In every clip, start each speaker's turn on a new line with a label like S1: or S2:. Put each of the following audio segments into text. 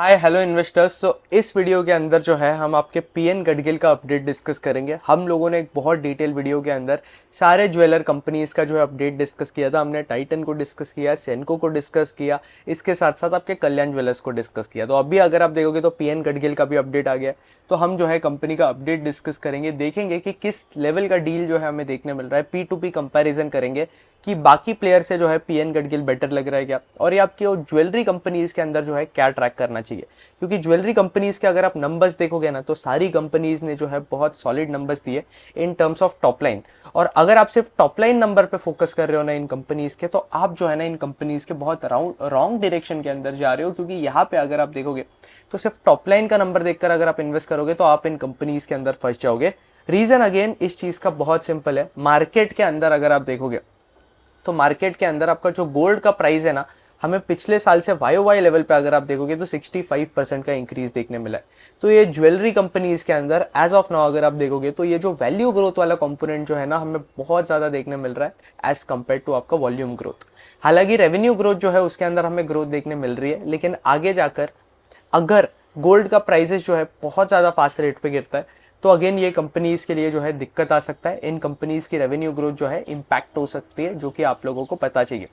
S1: Hi hello investors. इस video के अंदर जो है हम आपके पीएन गडगिल का अपडेट डिस्कस करेंगे। हम लोगों ने एक बहुत डिटेल वीडियो के अंदर सारे ज्वेलर कंपनीज का जो है अपडेट डिस्कस किया था। हमने टाइटन को डिस्कस किया, सेनको को डिस्कस किया, इसके साथ साथ आपके कल्याण ज्वेलर्स को डिस्कस किया। तो अभी अगर आप देखोगे तो पीएन गडगिल का भी अपडेट आ गया। तो हम जो है कंपनी का अपडेट डिस्कस करेंगे, देखेंगे कि किस लेवल का डील जो है हमें देखने मिल रहा है। P2P कंपैरिजन करेंगे कि बाकी प्लेयर से जो है पीएन गडगिल बेटर लग रहा है क्या, और ये आपकी ज्वेलरी कंपनीज के अंदर जो है क्या ट्रैक करना चाहिए। क्योंकि ज्वेलरी कंपनीज के अगर आप नंबर्स देखोगे ना तो सारी कंपनीज ने जो है बहुत सॉलिड नंबर्स दिए in terms of top line. और अगर आप सिर्फ टॉप लाइन नंबर पे फोकस कर रहे हो ना इन कंपनीज के, तो आप जो है ना इन कंपनीज के बहुत रॉन्ग डायरेक्शन के अंदर जा रहे हो। क्योंकि यहाँ पे अगर आप देखोगे तो सिर्फ टॉप लाइन का नंबर देखकर अगर आप इन्वेस्ट करोगे तो आप इन कंपनीज के अंदर फंस जाओगे। रीजन अगेन इस चीज का बहुत सिंपल है। मार्केट के अंदर अगर आप देखोगे तो मार्केट के अंदर आपका जो गोल्ड का प्राइस है ना, हमें पिछले साल से वाई लेवल पे अगर आप देखोगे तो 65% का इंक्रीज देखने मिला है। तो ये ज्वेलरी कंपनीज के अंदर एज ऑफ नाउ अगर आप देखोगे तो ये जो वैल्यू ग्रोथ वाला कंपोनेंट जो है ना, हमें बहुत ज़्यादा देखने मिल रहा है एज कम्पेयर टू आपका वॉल्यूम ग्रोथ। हालांकि रेवेन्यू ग्रोथ जो है उसके अंदर हमें ग्रोथ देखने मिल रही है, लेकिन आगे जाकर अगर गोल्ड का प्राइसेस जो है बहुत ज़्यादा फास्ट रेट पे गिरता है तो अगेन ये कंपनीज के लिए जो है दिक्कत आ सकता है। इन कंपनीज की रेवेन्यू ग्रोथ जो है इम्पैक्ट हो सकती है, जो कि आप लोगों को पता चाहिए।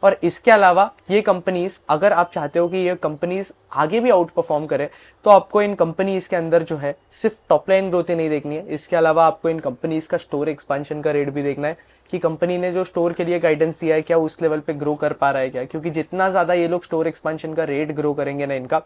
S1: और इसके अलावा ये कंपनीज, अगर आप चाहते हो कि ये कंपनीज आगे भी आउट परफॉर्म करे, तो आपको इन कंपनीज के अंदर जो है सिर्फ टॉप लाइन ग्रोथ ही नहीं देखनी है, इसके अलावा आपको इन कंपनीज का स्टोर एक्सपेंशन का रेट भी देखना है कि कंपनी ने जो स्टोर के लिए गाइडेंस दिया है क्या उस लेवल पे ग्रो कर पा रहा है क्या। क्योंकि जितना ज़्यादा ये लोग स्टोर एक्सपेंशन का रेट ग्रो करेंगे ना इनका,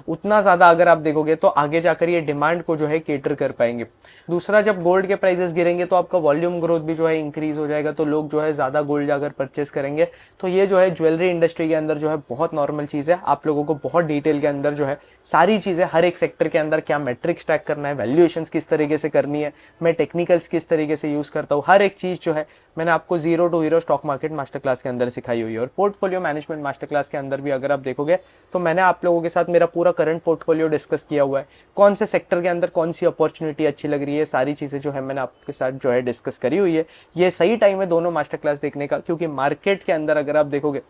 S1: उतना ज़्यादा अगर आप देखोगे तो आगे जाकर ये डिमांड को जो है केटर कर पाएंगे। दूसरा, जब गोल्ड के प्राइसेस गिरेंगे तो आपका वॉल्यूम ग्रोथ भी जो है इंक्रीज हो जाएगा, तो लोग जो है ज़्यादा गोल्ड जाकर परचेस करेंगे। तो ये जो है ज्वेलरी इंडस्ट्री के अंदर जो है बहुत नॉर्मल चीज़ है। आप लोगों को बहुत डिटेल के अंदर जो है सारी चीज़ें, हर एक सेक्टर के अंदर क्या मैट्रिक्स ट्रैक करना है, वैल्यूएशंस किस तरीके से करनी है, मैं टेक्निकल्स किस तरीके से यूज़ करता हूँ, हर एक चीज़ जो है मैंने आपको zero to hero stock market master class के अंदर सिखाई हुई है। और पोर्टफोलियो मैनेजमेंट मास्टर क्लास के अंदर भी अगर आप देखोगे तो मैंने आप लोगों के साथ मेरा पूरा करंट पोर्टफोलियो डिस्कस किया हुआ है। कौन से सेक्टर के अंदर कौन सी अपॉर्चुनिटी अच्छी लग रही है, सारी चीज़ें जो है मैंने आपके साथ जो है डिस्कस करी हुई है। ये सही टाइम है दोनों मास्टर क्लास देखने का, क्योंकि मार्केट के अंदर अगर आप देखोगे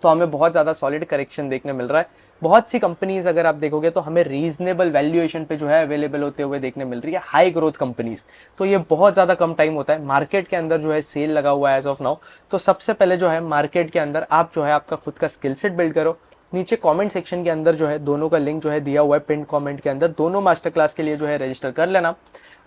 S1: तो हमें बहुत ज़्यादा सॉलिड करेक्शन देखने मिल रहा है। बहुत सी कंपनीज अगर आप देखोगे तो हमें रीजनेबल वैल्यूएशन पे जो है अवेलेबल होते हुए देखने मिल रही है, हाई ग्रोथ कंपनीज। तो ये बहुत ज़्यादा कम टाइम होता है मार्केट के अंदर जो है सेल लगा हुआ है एज ऑफ नाउ। तो सबसे पहले जो है मार्केट के अंदर आप जो है आपका खुद का स्किल सेट बिल्ड करो। नीचे कमेंट सेक्शन के अंदर जो है दोनों का लिंक जो है दिया हुआ है पिन कमेंट के अंदर, दोनों मास्टर क्लास के लिए जो है रजिस्टर कर लेना।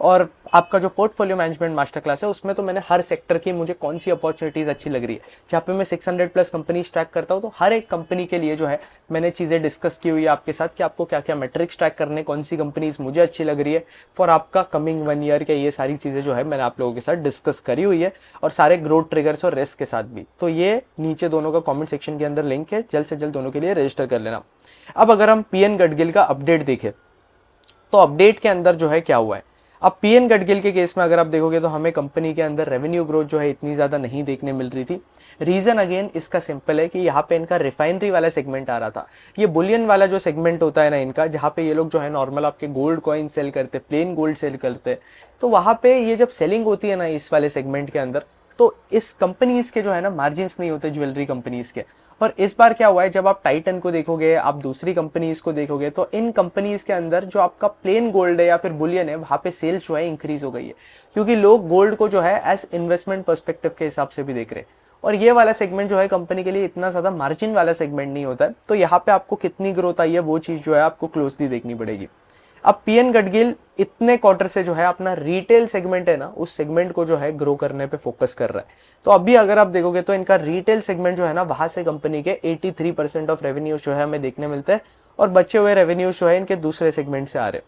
S1: और आपका जो पोर्टफोलियो मैनेजमेंट मास्टर क्लास है उसमें तो मैंने हर सेक्टर की मुझे कौन सी अपॉर्चुनिटीज़ अच्छी लग रही है, जहाँ पे मैं 600 प्लस कंपनीज ट्रैक करता हूँ, तो हर एक कंपनी के लिए जो है मैंने चीज़ें डिस्कस की हुई है आपके साथ कि आपको क्या क्या मैट्रिक्स ट्रैक करने, कौन सी कंपनीज मुझे अच्छी लग रही है फॉर आपका कमिंग 1 ईयर के। ये सारी चीज़ें जो है मैंने आप लोगों के साथ डिस्कस करी हुई है, और सारे ग्रोथ ट्रिगर्स और रिस्क के साथ भी। तो ये नीचे दोनों का कॉमेंट सेक्शन के अंदर लिंक है, जल्द से जल्द दोनों के लिए रजिस्टर कर लेना। अब अगर हम पीएन गडगिल का अपडेट देखें तो अपडेट के अंदर जो है क्या हुआ है। अब पीएन गडगिल के केस में अगर आप देखोगे तो हमें कंपनी के अंदर रेवेन्यू ग्रोथ जो है इतनी ज़्यादा नहीं देखने मिल रही थी। रीज़न अगेन इसका सिंपल है कि यहाँ पे इनका रिफाइनरी वाला सेगमेंट आ रहा था। ये बुलियन वाला जो सेगमेंट होता है ना इनका, जहाँ पे ये लोग जो है नॉर्मल आपके गोल्ड कॉइन सेल करते, प्लेन गोल्ड सेल करते, तो वहाँ पे ये जब सेलिंग होती है ना इस वाले सेगमेंट के अंदर, तो इस कंपनीज के जो है ना मार्जिन्स नहीं होते ज्वेलरी कंपनीज के। और इस बार क्या हुआ है, जब आप टाइटन को देखोगे, आप दूसरी कंपनीज को देखोगे, तो इन कंपनीज के अंदर जो आपका प्लेन गोल्ड है या फिर बुलियन है, वहाँ पे सेल्स जो है इंक्रीज हो गई है। क्योंकि लोग गोल्ड को जो है एज इन्वेस्टमेंट पर्सपेक्टिव के हिसाब से भी देख रहे हैं। और ये वाला सेगमेंट जो है कंपनी के लिए इतना ज़्यादा मार्जिन वाला सेगमेंट नहीं होता है। तो यहाँ पे आपको कितनी ग्रोथ आई है वो चीज़ जो है आपको क्लोजली देखनी पड़ेगी। अब पीएन गडगिल इतने क्वार्टर से जो है अपना रिटेल सेगमेंट है ना, उस सेगमेंट को जो है ग्रो करने पे फोकस कर रहा है। तो अभी अगर आप देखोगे तो इनका रिटेल सेगमेंट जो है ना, वहां से कंपनी के 83% ऑफ रेवेन्यूज जो है हमें देखने मिलते हैं, और बचे हुए रेवेन्यूज जो है इनके दूसरे सेगमेंट से आ रहे हैं।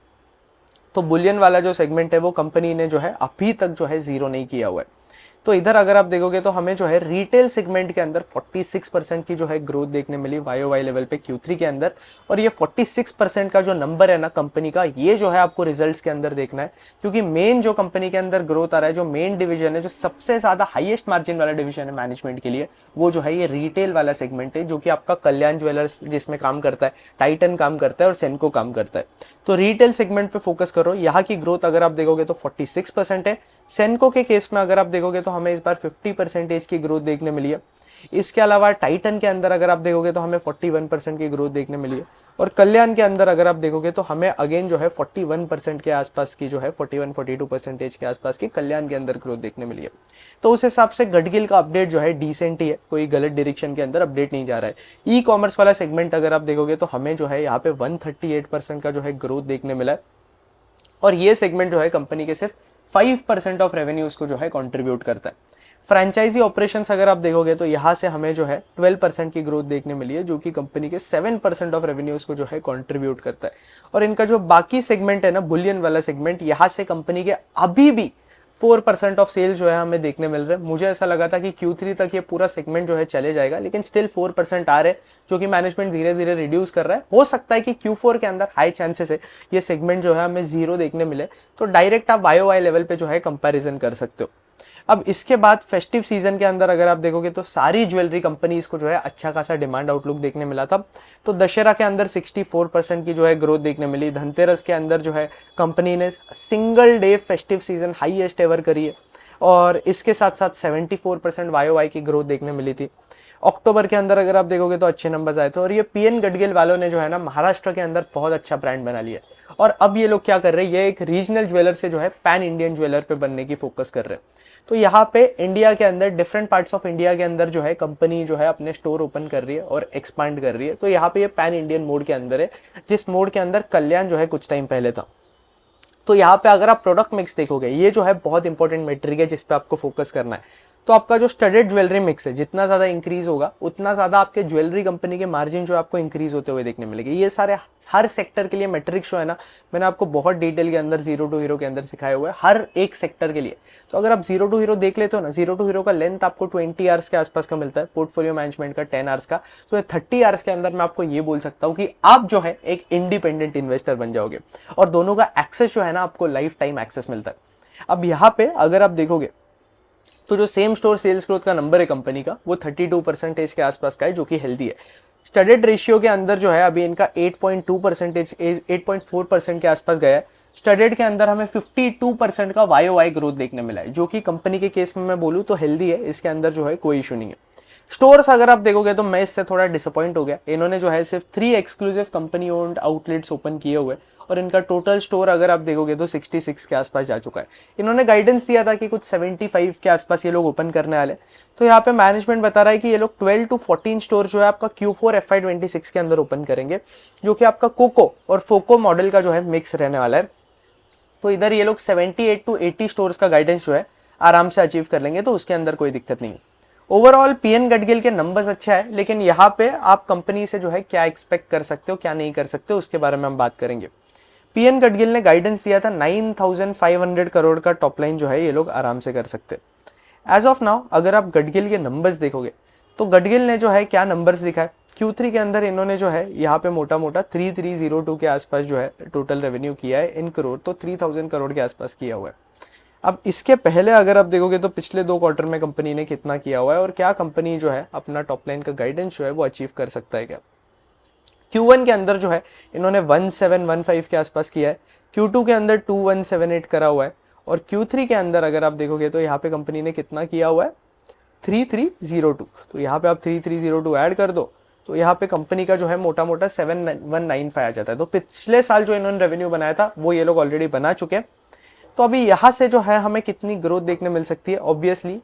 S1: तो बुलियन वाला जो सेगमेंट है वो कंपनी ने जो है अभी तक जो है जीरो नहीं किया हुआ है। तो इधर अगर आप देखोगे तो हमें जो है रिटेल सेगमेंट के अंदर 46% की जो है ग्रोथ देखने मिली वाई लेवल पे Q3 के अंदर। और ये 46% का जो नंबर है ना कंपनी का, ये जो है आपको रिजल्ट्स के अंदर देखना है। क्योंकि मेन जो कंपनी के अंदर ग्रोथ आ रहा है, जो मेन डिवीजन है, जो सबसे ज्यादा हाईएस्ट मार्जिन वाला डिवीजन है मैनेजमेंट के लिए, वो जो है ये रिटेल वाला सेगमेंट है, जो कि आपका कल्याण ज्वेलर्स जिसमें काम करता है, टाइटन काम करता है और सेनको काम करता है। तो रिटेल सेगमेंट पे फोकस करो। यहाँ की ग्रोथ अगर आप देखोगे तो 46% है। सेनको के केस में अगर आप देखोगे तो हमें इस बार 50% की ग्रोथ देखने मिली है। इसके अलावा टाइटन के अंदर अगर आप देखोगे तो हमें 41% की ग्रोथ देखने मिली है, और कल्याण के अंदर अगर आप देखोगे तो हमें अगेन जो है 41% के आसपास की जो है 41-42% के आसपास की कल्याण के अंदर ग्रोथ देखने मिली है। तो उस हिसाब से गडगिल का अपडेट जो है डिसेंट ही है, कोई गलत डायरेक्शन के अंदर अपडेट नहीं जा रहा है। ई कॉमर्स वाला सेगमेंट अगर आप देखोगे तो हमें जो है यहाँ पे 138% का जो है ग्रोथ देखने मिला है, और ये सेगमेंट जो है कंपनी के सिर्फ 5% ऑफ रेवेन्यूज को जो है कंट्रीब्यूट करता है। फ्रेंचाइजी ऑपरेशंस अगर आप देखोगे तो यहाँ से हमें जो है 12% की ग्रोथ देखने मिली है, जो कि कंपनी के 7% ऑफ रेवेन्यूज को जो है कंट्रीब्यूट करता है। और इनका जो बाकी सेगमेंट है ना, बुलियन वाला सेगमेंट, यहाँ से कंपनी के अभी भी 4% ऑफ सेल्स जो है हमें देखने मिल रहे हैं। मुझे ऐसा लगा था कि Q3 तक ये पूरा सेगमेंट जो है चले जाएगा, लेकिन स्टिल 4% आ रहे हैं, जो कि मैनेजमेंट धीरे धीरे रिड्यूस कर रहा है। हो सकता है कि Q4 के अंदर हाई चांसेस है ये सेगमेंट जो है हमें जीरो देखने मिले, तो डायरेक्ट आप YOY लेवल पे जो है कंपैरिजन कर सकते हो। अब इसके बाद फेस्टिव सीजन के अंदर अगर आप देखोगे तो सारी ज्वेलरी कंपनीज को जो है अच्छा खासा डिमांड आउटलुक देखने मिला था। तो दशहरा के अंदर 64% की जो है ग्रोथ देखने मिली। धनतेरस के अंदर जो है कंपनी ने single day festive season highest ever करी है, और इसके साथ साथ 74% YOY की ग्रोथ देखने मिली थी। अक्टूबर के अंदर अगर आप देखोगे तो अच्छे नंबर्स आए थे, और ये पीएन गडगिल वालों ने जो है ना महाराष्ट्र के अंदर बहुत अच्छा ब्रांड बना लिया है। और अब ये लोग क्या कर रहे हैं, ये एक रीजनल ज्वेलर से जो है पैन इंडियन ज्वेलर पे बनने की फोकस कर रहे हैं। तो यहाँ पे इंडिया के अंदर डिफरेंट पार्ट्स ऑफ इंडिया के अंदर जो है कंपनी जो है अपने स्टोर ओपन कर रही है और एक्सपांड कर रही है। तो यहाँ पे ये पैन इंडियन मोड के अंदर है, जिस मोड के अंदर कल्याण जो है कुछ टाइम पहले था। तो यहाँ पे अगर आप प्रोडक्ट मिक्स देखोगे, ये जो है बहुत इंपॉर्टेंट मेट्रिक है जिस पे आपको फोकस करना है। तो आपका जो स्टडेड ज्वेलरी मिक्स है जितना ज़्यादा इंक्रीज होगा, उतना ज़्यादा आपके ज्वेलरी कंपनी के मार्जिन जो आपको इंक्रीज होते हुए देखने मिलेंगे। ये सारे हर सेक्टर के लिए मेट्रिक्स जो है ना, मैंने आपको बहुत डिटेल के अंदर जीरो टू हीरो के अंदर सिखाया हुआ है हर एक सेक्टर के लिए। तो अगर आप जीरो टू हीरो देख लेते हो ना, जीरो टू हीरो का लेंथ आपको 20 आवर्स के आसपास का मिलता है, पोर्टफोलियो मैनेजमेंट का 10 आवर्स का। तो 30 आवर्स के अंदर मैं आपको ये बोल सकता हूँ कि आप जो है एक इंडिपेंडेंट इन्वेस्टर बन जाओगे, और दोनों का एक्सेस जो है ना आपको लाइफ टाइम एक्सेस मिलता है। अब यहाँ पे अगर आप देखोगे तो जो सेम स्टोर सेल्स ग्रोथ का नंबर है कंपनी का, वो 32% के आसपास का है, जो कि हेल्दी है। स्टडेड रेशियो के अंदर जो है अभी इनका 8.2%, 8.4% के आसपास गया है। स्टडेड के अंदर हमें 52% का YOY ग्रोथ देखने मिला है, जो कि कंपनी के केस में मैं बोलूँ तो हेल्दी है, इसके अंदर जो है कोई इशू नहीं है। स्टोर्स अगर आप देखोगे तो मैं इससे थोड़ा डिसअपॉइंट हो गया। इन्होंने जो है सिर्फ 3 exclusive company owned outlets open किए हुए, और इनका टोटल स्टोर अगर आप देखोगे तो 66 के आसपास जा चुका है। इन्होंने गाइडेंस दिया था कि कुछ 75 के आसपास ये लोग ओपन करने वाले। तो यहाँ पे मैनेजमेंट बता रहा है कि ये लोग 12 to 14 स्टोर जो है आपका Q4 FY26 के अंदर ओपन करेंगे, जो कि आपका कोको और फोको मॉडल का जो है मिक्स रहने वाला है। तो इधर ये लोग 78 to 80 स्टोर्स का गाइडेंस जो है आराम से अचीव कर लेंगे, तो उसके अंदर कोई दिक्कत नहीं है। ओवरऑल पीएन गडगिल के नंबर्स अच्छा है, लेकिन यहाँ पे आप कंपनी से जो है क्या एक्सपेक्ट कर सकते हो क्या नहीं कर सकते हो उसके बारे में हम बात करेंगे। पीएन गडगिल ने गाइडेंस दिया था 9,500 करोड़ का टॉप लाइन जो है ये लोग आराम से कर सकते हैं। एज ऑफ नाउ अगर आप गडगिल के नंबर्स देखोगे तो गडगिल ने जो है क्या नंबर्स दिखाए, Q3 के अंदर इन्होंने जो है यहाँ पे मोटा मोटा 3302 के आसपास जो है टोटल रेवेन्यू किया है इन करोड़, तो 3000 करोड़ के आसपास किया हुआ है। अब इसके पहले अगर आप देखोगे तो पिछले 2 क्वार्टर में कंपनी ने कितना किया हुआ है, और क्या कंपनी जो है अपना टॉप लाइन का गाइडेंस जो है वो अचीव कर सकता है क्या। Q1 के अंदर जो है इन्होंने 1715 के आसपास किया है, Q2 के अंदर 2178 करा हुआ है, और Q3 के अंदर अगर आप देखोगे तो यहाँ पे कंपनी ने कितना किया हुआ है 3302। तो यहाँ पे आप 3302 ऐड कर दो तो यहाँ पे कंपनी का जो है मोटा मोटा 7195 आ जाता है। तो पिछले साल जो इन्होंने रेवेन्यू बनाया था वो ये लोग ऑलरेडी बना चुके हैं। तो अभी यहाँ से जो है हमें कितनी ग्रोथ देखने मिल सकती है, ऑब्वियसली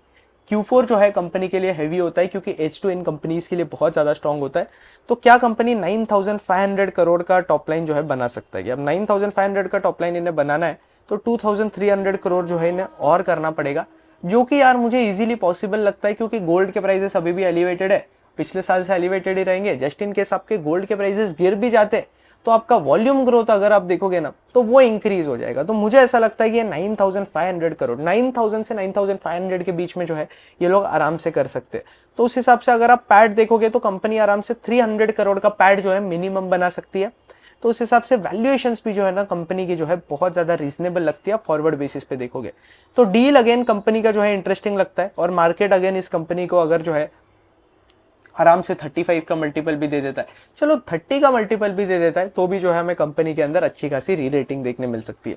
S1: Q4 जो है कंपनी के लिए हैवी होता है, क्योंकि H2 इन कंपनीज के लिए बहुत ज़्यादा स्ट्रॉन्ग होता है। तो क्या कंपनी 9,500 करोड़ का टॉप लाइन जो है बना सकता है कि अब 9,500 का टॉप लाइन इन्हें बनाना है तो 2,300 करोड़ जो है इन्हें और करना पड़ेगा, जो कि यार मुझे इजीली पॉसिबल लगता है, क्योंकि गोल्ड के प्राइसेस अभी भी एलिवेटेड है, पिछले साल से एलिवेटेड ही रहेंगे। जस्ट इन केस आपके गोल्ड के प्राइसेस गिर भी जाते तो आपका वॉल्यूम ग्रोथ अगर आप देखोगे ना तो वो इंक्रीज हो जाएगा। तो मुझे ऐसा लगता है कि ये 9,500 करोड़ 9,000 से 9,500 के बीच में जो है ये लोग आराम से कर सकते हैं। तो उस हिसाब से अगर आप पैड देखोगे तो कंपनी आराम से 300 करोड़ का पैड जो है मिनिमम बना सकती है। तो उस हिसाब से वैल्यूएशंस भी जो है ना कंपनी की जो है बहुत ज़्यादा रीजनेबल लगती है फॉरवर्ड बेसिस पे देखोगे। तो डील अगेन कंपनी का जो है इंटरेस्टिंग लगता है, और मार्केट अगेन इस कंपनी को अगर जो है आराम से 35 का मल्टीपल भी दे देता है, चलो 30 का मल्टीपल भी दे देता है, तो भी जो है हमें कंपनी के अंदर अच्छी खासी री रेटिंग देखने मिल सकती है।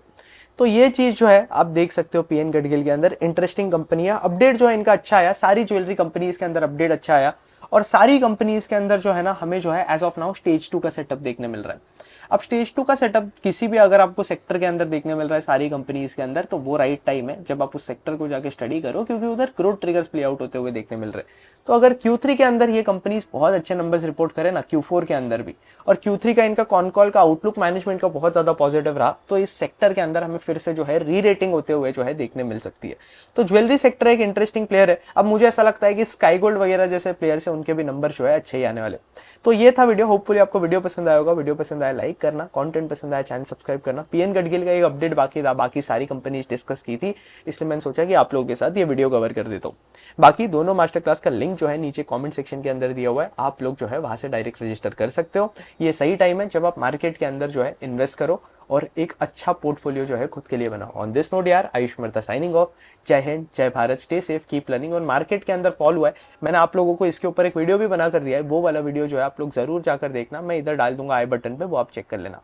S1: तो ये चीज़ जो है आप देख सकते हो पीएन गडगिल के अंदर इंटरेस्टिंग कंपनी है। अपडेट जो है इनका अच्छा आया, सारी ज्वेलरी कंपनीज के अंदर अपडेट अच्छा आया और सारी कंपनीज के अंदर जो है ना हमें जो है एज ऑफ नाउ स्टेज 2 का सेटअप देखने मिल रहा है। अब स्टेज 2 का सेटअप किसी भी अगर आपको सेक्टर के अंदर देखने मिल रहा है सारी कंपनीज के अंदर, तो वो राइट टाइम है जब आप उस सेक्टर को जाके स्टडी करो, क्योंकि उधर ग्रोथ ट्रिगर्स प्ले आउट होते हुए देखने मिल रहे हैं। तो अगर Q3 के अंदर ये कंपनीज बहुत अच्छे नंबर्स रिपोर्ट करें ना, Q4 के अंदर भी, और Q3 का इनका कॉन कॉल का आउटलुक मैनेजमेंट का बहुत ज्यादा पॉजिटिव रहा, तो इस सेक्टर के अंदर हमें फिर से जो है री रेटिंग होते हुए जो है देखने मिल सकती है। तो ज्वेलरी सेक्टर एक इंटरेस्टिंग प्लेयर है। अब मुझे ऐसा लगता है कि स्काई गोल्ड वगैरह जैसे प्लेयर्स है उनके भी नंबर जो है अच्छे ही आने वाले। तो ये था वीडियो, होपफुली आपको वीडियो पसंद आया होगा। वीडियो पसंद आया लाइक करना, कंटेंट पसंद आया चैनल सब्सक्राइब करना। पीएन गडगिल का एक अपडेट बाकी था, बाकी सारी कंपनीज डिस्कस की थी, इसलिए मैंने सोचा कि आप लोगों के साथ ये वीडियो कवर कर देता हूँ। बाकी दोनों मास्टर क्लास का लिंक जो है नीचे कमेंट सेक्शन के अंदर दिया हुआ है, आप लोग जो है वहां से डायरेक्ट रजिस्टर कर सकते हो। ये सही टाइम है जब आप मार्केट के अंदर जो है इन्वेस्ट करो और एक अच्छा पोर्टफोलियो जो है खुद के लिए बनाओ। ऑन दिस नोट यार, आयुष मेहता साइनिंग ऑफ। जय हिंद, जय Bharat, stay safe, keep learning. और मार्केट के अंदर फॉल हुआ है, मैंने आप लोगों को इसके ऊपर एक वीडियो भी बना कर दिया है, वो वाला वीडियो जो है आप लोग जरूर जाकर देखना, मैं इधर डाल दूंगा आई बटन पे, वो आप चेक कर लेना।